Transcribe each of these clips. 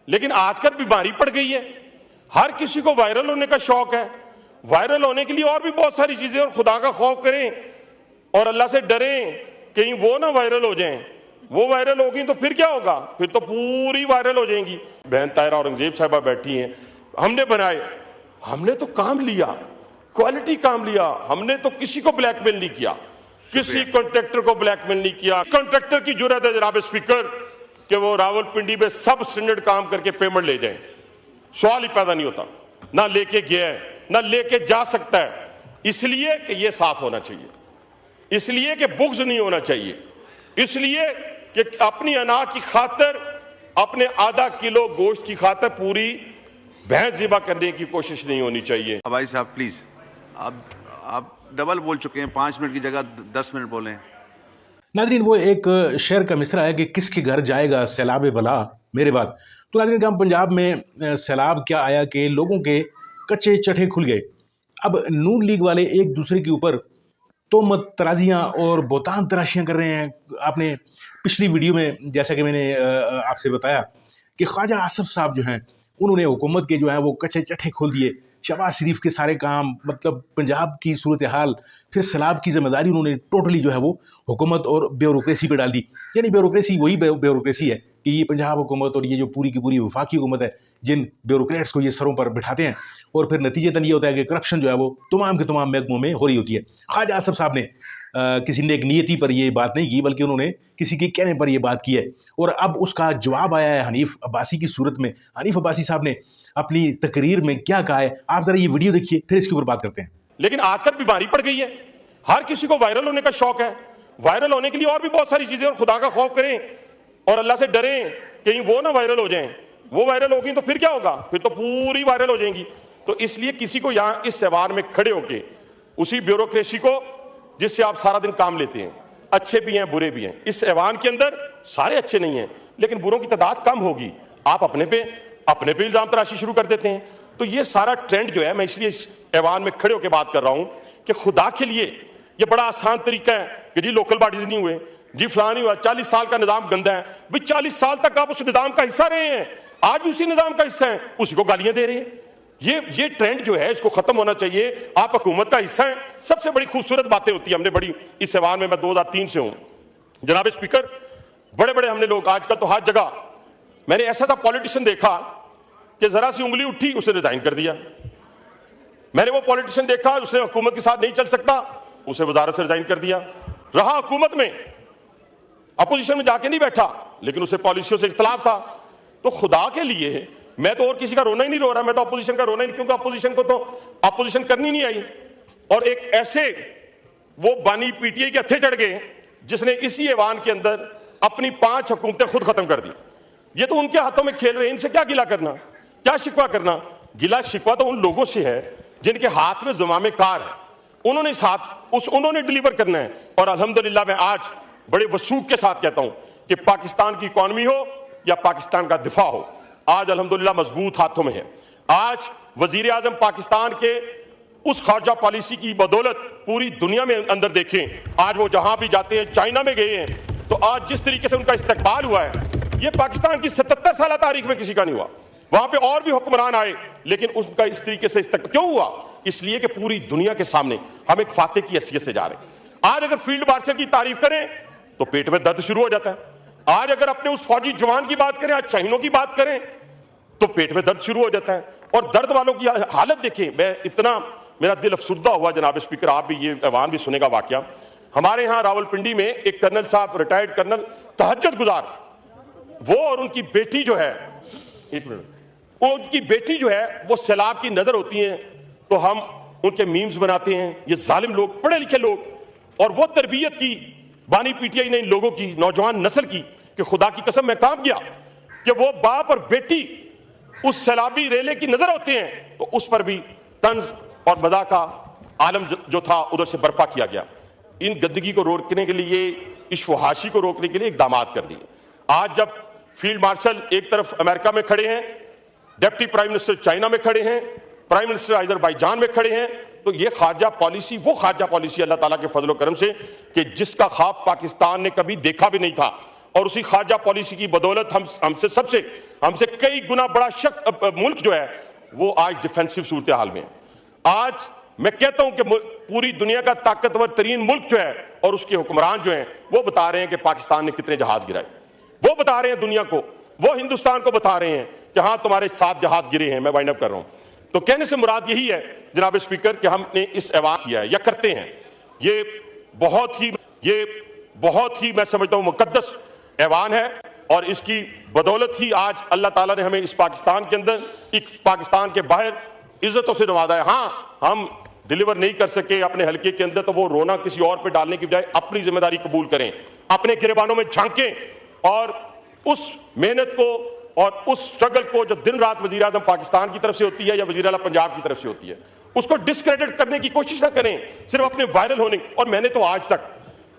लेकिन आजकल बीमारी पड़ गई है, हर किसी को वायरल होने का शौक है। वायरल होने के लिए और भी बहुत सारी चीजें, और खुदा का खौफ करें और अल्लाह से डरें कहीं वो ना वायरल हो जाएं। वो वायरल होगी तो फिर क्या होगा, फिर तो पूरी वायरल हो जाएंगी। बहन तायरा औरंगजेब साहबा बैठी हैं, हमने बनाए, हमने तो काम लिया, क्वालिटी काम लिया। हमने तो किसी को ब्लैकमेल नहीं किया, किसी कॉन्ट्रैक्टर को ब्लैकमेल नहीं किया। कॉन्ट्रैक्टर की जरूरत है जनाब स्पीकर कि वो रावलपिंडी में सब स्टैंडर्ड काम करके पेमेंट ले जाए, सवाल ही पैदा नहीं होता। ना लेके गया है, ना लेके जा सकता है। इसलिए कि ये साफ होना चाहिए, इसलिए कि बुग्ज नहीं होना चाहिए, इसलिए कि अपनी अना की खातर, अपने आधा किलो गोश्त की खातर पूरी भैंस ज़िबा करने की कोशिश नहीं होनी चाहिए। भाई साहब प्लीज, आप डबल बोल चुके हैं, 5 मिनट की जगह 10 मिनट बोलें। नादरीन, वो एक शेर का मिसरा है कि किसके घर जाएगा सैलाब बला मेरे बाद। तो नादरीन, हम पंजाब में सैलाब क्या आया कि लोगों के कच्चे चट्टे खुल गए। अब नून लीग वाले एक दूसरे के ऊपर तोहमत तराजियाँ और बोतान तराशियाँ कर रहे हैं। आपने पिछली वीडियो में जैसा कि मैंने आपसे बताया कि ख्वाजा आसफ साहब जो हैं, उन्होंने हुकूमत के जो है वो कच्चे चट्टे खोल दिए। शहबाज शरीफ के सारे काम, मतलब पंजाब की सूरत हाल, फिर सैलाब की जिम्मेदारी उन्होंने टोटली जो है वो हुकूमत और ब्यूरोक्रेसी पे डाल दी। यानी ब्यूरोक्रेसी वही ब्यूरोक्रेसी है कि ये पंजाब हुकूमत और ये जो पूरी की पूरी वफाकी हुकूमत है, जिन ब्यूरोक्रेट्स को ये सरों पर बिठाते हैं, और फिर नतीजतन ये होता है कि करप्शन जो है वो तमाम के तमाम महकमों में हो रही होती है। ख्वाजा आसफ साहब ने किसी नेक नियति पर ये बात नहीं की, बल्कि उन्होंने किसी के कहने पर ये बात की है, और अब उसका जवाब आया है हनीफ अब्बासी की सूरत में। हनीफ अब्बासी साहब ने अपनी तकरीर में क्या कहा है, आप जरा ये वीडियो देखिए, फिर इसके ऊपर बात करते हैं। लेकिन आजकल बीमारी पड़ गई है, हर किसी को वायरल होने का शौक है। वायरल होने के लिए और भी बहुत सारी चीजें, और खुदा का खौफ करें और अल्लाह से डरें कहीं वो ना वायरल हो जाएं। वो वायरल होगी तो फिर क्या होगा, फिर तो पूरी वायरल हो जाएंगी। तो इसलिए किसी को यहां इस ऐवान में खड़े होके उसी ब्यूरोक्रेसी को जिससे आप सारा दिन काम लेते हैं, अच्छे भी हैं बुरे भी हैं, इस ऐवान के अंदर सारे अच्छे नहीं हैं, लेकिन बुरों की तादाद कम होगी, आप अपने पे इल्जाम तराशी शुरू कर देते हैं। तो ये सारा ट्रेंड जो है, मैं इसलिए इस ऐवान में खड़े होकर बात कर रहा हूं कि खुदा के लिए ये बड़ा आसान तरीका है कि जी लोकल बॉडीज नहीं हुए, जी फलां नहीं हुआ, 40 साल का निजाम गंदा है। भाई 40 साल तक आप उस निजाम का हिस्सा रहे हैं, आज भी उसी निजाम का हिस्सा हैं, उसी को गालियां दे रहे हैं। ये ट्रेंड जो है इसको खत्म होना चाहिए। आप हुकूमत का हिस्सा हैं। सबसे बड़ी खूबसूरत बातें होती है, हमने बड़ी इस ऐवान में, मैं 2003 से हूं जनाब स्पीकर, बड़े बड़े हमने लोग, आजकल तो हर जगह मैंने ऐसा सा पॉलिटिशियन देखा कि जरा सी उंगली उठी उसे रिजाइन कर दिया। मैंने वो पॉलिटिशियन देखा उसने हुकूमत के साथ नहीं चल सकता, उसे वजारत से रिजाइन कर दिया। रहा हुकूमत में, अपोजिशन में जाके नहीं बैठा, लेकिन उसे पॉलिसियों से इख्तलाफ था। तो खुदा के लिए, मैं तो और किसी का रोना ही नहीं रो रहा, मैं तो अपोजिशन का रोना ही नहीं, क्योंकि अपोजिशन को तो अपोजिशन करनी नहीं आई। और एक ऐसे वो बानी पीटीआई के हत्थे चढ़ गए जिसने इसी ऐवान के अंदर अपनी 5 हुकूमतें खुद खत्म कर दी। ये तो उनके हाथों में खेल रहे हैं, इनसे क्या गिला करना, क्या शिकवा करना। गिला शिकवा तो उन लोगों से है जिनके हाथ में ज़मामे कार है, उन्होंने डिलीवर करना है। और अल्हम्दुलिल्लाह मैं आज बड़े वसूख के साथ कहता हूं कि पाकिस्तान की इकॉनमी हो या पाकिस्तान का दिफा हो, आज अल्हम्दुलिल्लाह मजबूत हाथों में है। आज वजीर आजम पाकिस्तान के उस खारजा पॉलिसी की बदौलत पूरी दुनिया में अंदर देखें, आज वो जहां भी जाते हैं, चाइना में गए हैं, तो आज जिस तरीके से उनका इस्तकबाल हुआ है, ये पाकिस्तान की 77 साल तारीख में किसी का नहीं हुआ। वहां पे और भी हुक्मरान आए, लेकिन उसका इस तरीके से इस्तकबाल क्यों हुआ? इसलिए कि पूरी दुनिया के सामने हम एक फाते की हैसियत से जा रहे हैं। आज अगर फील्ड मार्शल की तारीफ करें तो पेट में दर्द शुरू हो जाता है। आज अगर अपने उस फौजी जवान की बात करें, आज शहीदों की बात करें, तो पेट में दर्द शुरू हो जाता है। और दर्द वालों की हालत देखें, मैं इतना, मेरा दिल अफसुर्दा हुआ जनाब स्पीकर, आप भी ये ऐवान भी सुनेगा वाकया। हमारे यहाँ रावलपिंडी में एक कर्नल साहब, रिटायर्ड कर्नल, तहज्जुद गुजार, वो और उनकी बेटी जो है, एक मिनट, उनकी बेटी जो है वो सैलाब की नजर होती है, तो हम उनके मीम्स बनाते हैं। ये जालिम लोग, पढ़े लिखे लोग, और वो तरबियत की बानी पीटीआई ने इन लोगों की, नौजवान नस्ल की, कि खुदा की कसम मैं काम किया कि वो बाप और बेटी उस सैलाबी रेले की नजर होते हैं, तो उस पर भी तंज और मजा का आलम जो था उधर से बर्पा किया गया। इन गंदगी को रोकने के लिए, इस फहाशी को रोकने के लिए इकदामात कर दिए। आज जब फील्ड मार्शल एक तरफ अमेरिका में खड़े हैं, डिप्टी प्राइम मिनिस्टर चाइना में खड़े हैं, प्राइम मिनिस्टर अजरबैजान में खड़े हैं, तो ये खारजा पॉलिसी, वो खारजा पॉलिसी अल्लाह ताला के फजल करम से कि जिसका ख्वाब पाकिस्तान ने कभी देखा भी नहीं था, और उसी खारजा पॉलिसी की बदौलत हमसे कई गुना बड़ा मुल्क जो है वो आज डिफेंसिव सूरत हाल में है। आज मैं कहता हूं कि पूरी दुनिया का ताकतवर तरीन मुल्क जो है और उसके हुक्मरान जो हैं वो बता रहे हैं कि पाकिस्तान ने कितने जहाज गिराए, वो बता रहे हैं दुनिया को, वो हिंदुस्तान को बता रहे हैं कि हाँ तुम्हारे 7 जहाज गिरे हैं। मैं वाइंड अप कर रहा हूं। तो कहने से मुराद यही है जनाब स्पीकर कि हमने इस ऐवान किया है या करते हैं, ये बहुत ही मैं समझता हूं मुकद्दस ऐवान है और इसकी बदौलत ही आज अल्लाह ताला ने हमें इस पाकिस्तान के अंदर, एक पाकिस्तान के बाहर इज्जतों से नवाजा है। हाँ, हम डिलीवर नहीं कर सके अपने हल्के के अंदर, तो वो रोना किसी और पे डालने की बजाय अपनी जिम्मेदारी कबूल करें, अपने गिरेबानों में झांकें और उस मेहनत को और उस स्ट्रगल को जो दिन रात वजीर आज़म पाकिस्तान की तरफ से होती है या वजीर आला पंजाब की तरफ से होती है, उसको डिस्क्रेडिट करने की कोशिश ना करें सिर्फ अपने वायरल होने। और मैंने तो आज तक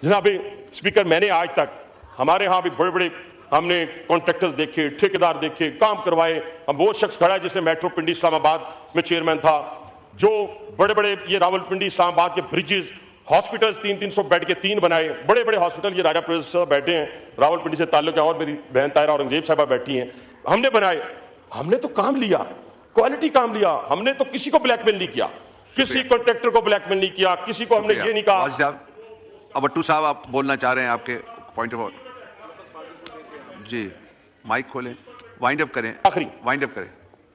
जनाब स्पीकर, मैंने आज तक हमारे यहाँ भी बड़े बड़े हमने कॉन्ट्रैक्टर्स देखे, ठेकेदार देखे, काम करवाए। हम वो शख्स खड़ा है जिसने मेट्रो पिंडी इस्लामाबाद में चेयरमैन था, जो बड़े बड़े ये रावलपिंडी इस्लामाबाद के ब्रिजेस, हॉस्पिटल्स 300-300 बेड के 3 बनाए, बड़े बड़े हॉस्पिटल, ये राजा प्रोफेसर साहब बैठे हैं, रावलपिंडी से ताल्लुक है, और मेरी बहन तायरा औरंगजेब साहबा बैठी हैं, हमने बनाए। हमने तो काम लिया, क्वालिटी काम लिया, हमने तो किसी को ब्लैकमेल नहीं किया, किसी कॉन्ट्रैक्टर को ब्लैकमेल नहीं किया, किसी को हमने ये नहीं कहा। अब भट्टू साहब आप बोलना चाह रहे हैं, आपके पॉइंट ऑफ जी, माइक खोलें, वाइंड अप करें, आखिरी वाइंड अप करें।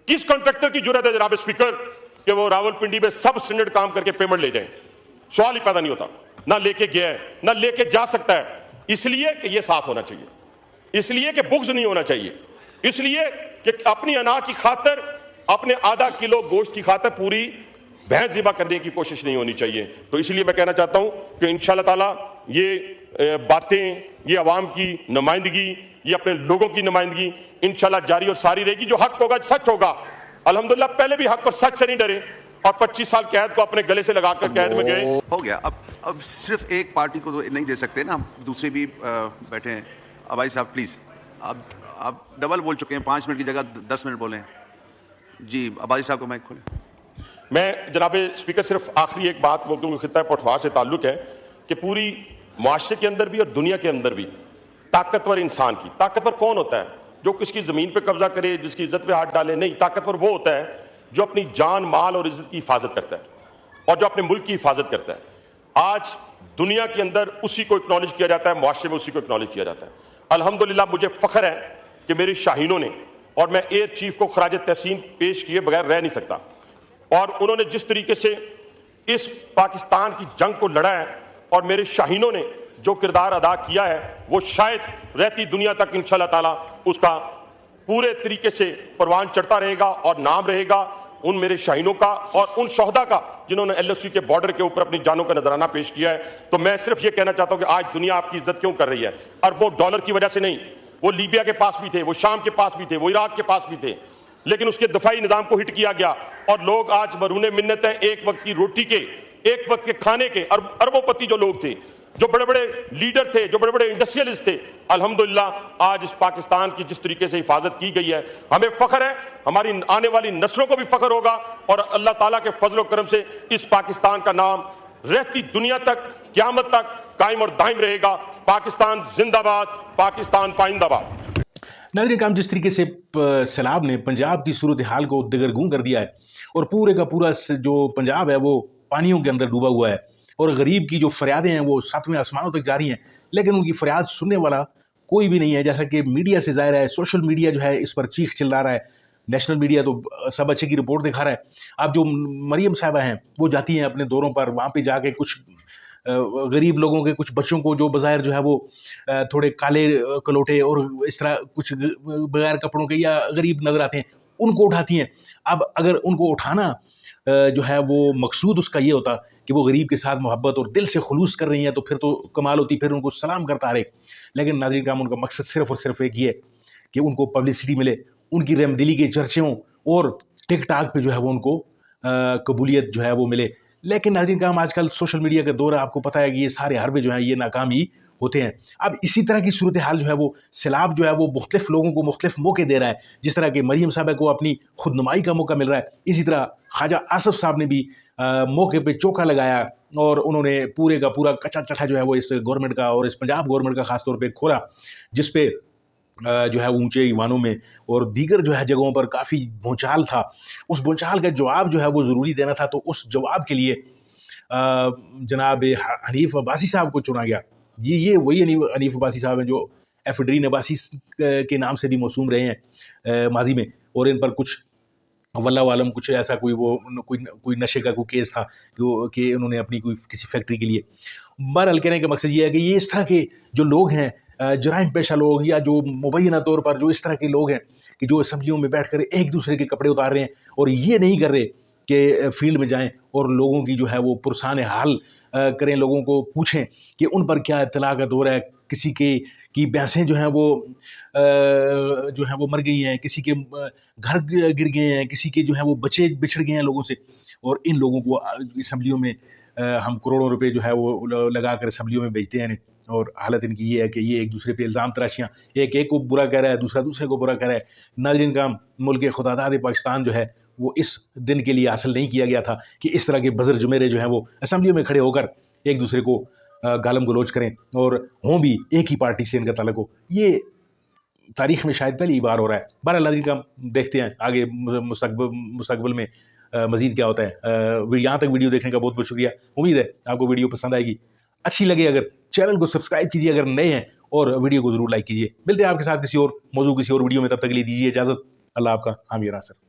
किस कॉन्ट्रैक्टर की जरूरत है जनाब स्पीकर कि वो रावलपिंडी में सब स्टैंडर्ड काम करके पेमेंट ले जाए? सवाल ही पैदा नहीं होता, ना लेके गया है, ना लेके जा सकता है। इसलिए कि ये साफ होना चाहिए, इसलिए कि बुग्ज नहीं होना चाहिए, इसलिए कि अपनी अना की खातर, अपने आधा किलो गोश्त की खातर पूरी भैंस ज़िबा करने की कोशिश नहीं होनी चाहिए। तो इसलिए मैं कहना चाहता हूं कि इंशाअल्लाह ताला ये बातें, ये अवाम की नुमाइंदगी, ये अपने लोगों की नुमाइंदगी इंशाअल्लाह जारी और सारी रहेगी। जो हक होगा, सच होगा, अल्हम्दुलिल्लाह पहले भी हक और सच से नहीं डरे और 25 साल कैद को अपने गले से लगाकर कैद में गए। हो गया। अब सिर्फ एक पार्टी को तो नहीं दे सकते ना, दूसरे भी बैठे हैं। अबाई साहब प्लीज, आप डबल बोल चुके हैं, 5 मिनट की जगह 10 मिनट बोले जी। अबाई साहब को माइक खोलें। मैं जनाब स्पीकर सिर्फ आखिरी एक बात वो, क्योंकि खित्ता पठवार से ताल्लुक है कि पूरी माशरे के अंदर भी और दुनिया के अंदर भी ताकतवर इंसान की, ताकतवर कौन होता है? जो किसकी जमीन पे कब्जा करे, जिसकी इज्जत पे हाथ डाले? नहीं, ताकतवर वो होता है जो अपनी जान, माल और इज्जत की हिफाजत करता है और जो अपने मुल्क की हिफाजत करता है। आज दुनिया के अंदर उसी को एक्नॉलेज किया जाता है, मुआशरे में उसी को एक्नॉलेज किया जाता है। अल्हम्दुलिल्लाह मुझे फख्र है कि मेरे शाहीनों ने, और मैं एयर चीफ को खराज तहसीन पेश किए बगैर रह नहीं सकता, और उन्होंने जिस तरीके से इस पाकिस्तान की जंग को लड़ा है और मेरे शाहीनों ने जो किरदार अदा किया है, वो शायद रहती दुनिया तक इंशाअल्लाह ताला उसका पूरे तरीके से परवान चढ़ता रहेगा और नाम रहेगा उन मेरे शाहीनों का और उन शोहदा का जिन्होंने LOC के बॉर्डर के ऊपर अपनी जानों का नजराना पेश किया है। तो मैं सिर्फ ये कहना चाहता हूं कि आज दुनिया आपकी इज्जत क्यों कर रही है? अरबों डॉलर की वजह से नहीं। वो लीबिया के पास भी थे, वो शाम के पास भी थे, वो इराक के पास भी थे, लेकिन उसके दफाई निजाम को हिट किया गया और लोग आज मरूने मिन्नत हैं। एक वक्त की रोटी के, एक वक्त के खाने के अरबोपति जो लोग थे, जो बड़े बड़े लीडर थे, जो बड़े बड़े इंडस्ट्रियलिस्ट थे, अल्हम्दुलिल्लाह आज इस पाकिस्तान की जिस तरीके से हिफाजत की गई है, हमें फख्र है, हमारी आने वाली नस्लों को भी फख्र होगा और अल्लाह ताला के फजल और करम से इस पाकिस्तान का नाम रहती दुनिया तक, क़यामत तक कायम और दायम रहेगा। पाकिस्तान जिंदाबाद, पाकिस्तान पाइंदाबाद। नाज़रीन काम, जिस तरीके से सैलाब ने पंजाब की सूरत हाल को दिगरगूं कर दिया है और पूरे का पूरा जो पंजाब है वो पानियों के अंदर डूबा हुआ है और गरीब की जो फरियादें हैं वो सातवें आसमानों तक जा रही हैं, लेकिन उनकी फरियाद सुनने वाला कोई भी नहीं है। जैसा कि मीडिया से ज़ाहिर है, सोशल मीडिया जो है इस पर चीख चिल्ला रहा है, नेशनल मीडिया तो सब अच्छे की रिपोर्ट दिखा रहा है। अब जो मरियम साहिबा हैं वो जाती हैं अपने दौरों पर, वहाँ पे जाके कुछ गरीब लोगों के कुछ बच्चों को जो बज़ाहिर जो है वो थोड़े काले कलोटे और इस तरह कुछ बगैर कपड़ों के या गरीब नज़र आते हैं, उनको उठाती हैं। अब अगर उनको उठाना जो है वो मकसूद उसका ये होता कि वो गरीब के साथ मोहब्बत और दिल से खुलूस कर रही हैं तो फिर तो कमाल होती, फिर उनको सलाम करता रहे। लेकिन नाज़रीन काम, उनका मकसद सिर्फ़ और सिर्फ एक ही है कि उनको पब्लिसिटी मिले, उनकी रहमदिली के चर्चे हों और टिकटॉक पे जो है वो उनको कबूलियत जो है वो मिले। लेकिन नाज़रीन काम, आजकल सोशल मीडिया का दौर है, आपको पता है कि ये सारे हरबे जो हैं ये नाकाम ही होते हैं। अब इसी तरह की सूरत हाल जो है वो सैलाब जो है वो मुख्तलिफ लोगों को मुख्तलिफ मौके दे रहा है। जिस तरह के मरियम साहबा को अपनी खुदनुमाई का मौका मिल रहा है, इसी तरह ख्वाजा आसफ साहब ने भी मौके पे चौका लगाया और उन्होंने पूरे का पूरा कच्चा चट्ठा जो है वो इस गवर्नमेंट का और इस पंजाब गवर्नमेंट का खासतौर पे खोला, जिस पे जो है ऊंचे ईवानों में और दीगर जो है जगहों पर काफ़ी भूचाल था। उस भूचाल का जवाब जो है वो ज़रूरी देना था, तो उस जवाब के लिए जनाब हनीफ अब्बासी साहब को चुना गया। ये वही हनीफ अब्बासी साहब हैं जो एफिड्रीन अब्बासी के नाम से भी मौसूम रहे हैं माजी में, और इन पर कुछ वल्लाह आलम कुछ ऐसा कोई नशे का कोई केस था कि उन्होंने अपनी कोई किसी फैक्ट्री के लिए। बहरहाल कहने का मकसद ये है कि ये इस तरह के जो लोग हैं, जराइम पेशा लोग, या जो मुबैना तौर पर जो इस तरह के लोग हैं कि जो असम्बलियों में बैठ कर एक दूसरे के कपड़े उतार रहे हैं और ये नहीं कर रहे कि फील्ड में जाएं और लोगों की जो है वो पुरसान हाल करें, लोगों को पूछें कि उन पर क्या इत्तला का दौर है, किसी की भैंसें जो हैं वो मर गई हैं, किसी के घर गिर गए हैं, किसी के जो है वो बच्चे बिछड़ गए हैं लोगों से, और इन लोगों को असम्बलियों में हम करोड़ों रुपए जो है वो लगा कर असम्बलियों में भेजते हैं। और हालत इनकी ये है कि ये एक दूसरे पे इल्ज़ाम तराशियाँ, एक को बुरा कह रहा है, दूसरा दूसरे को बुरा कह रहा है। नाज़रीन का मुल्क खुदादाद पाकिस्तान जो है वो इस दिन के लिए हासिल नहीं किया गया था कि इस तरह के बज़र जुमेरे जो हैं वो असम्बलियों में खड़े होकर एक दूसरे को गालम गलोच करें और हों भी एक ही पार्टी से इनका ताल्लुक हो। ये तारीख़ में शायद पहली बार हो रहा है। बहरहाल नाज़रीन का देखते हैं आगे मुस्तक़बिल में मज़ीद क्या होता है। यहाँ तक वीडियो देखने का बहुत बहुत शुक्रिया। उम्मीद है आपको वीडियो पसंद आएगी, अच्छी लगे अगर चैनल को सब्सक्राइब कीजिए अगर नए हैं, और वीडियो को ज़रूर लाइक कीजिए। मिलते हैं आपके साथ किसी और मौजूद किसी और वीडियो में, तब तक के लिए दीजिए इजाज़त। अल्लाह आपका हामी नासर।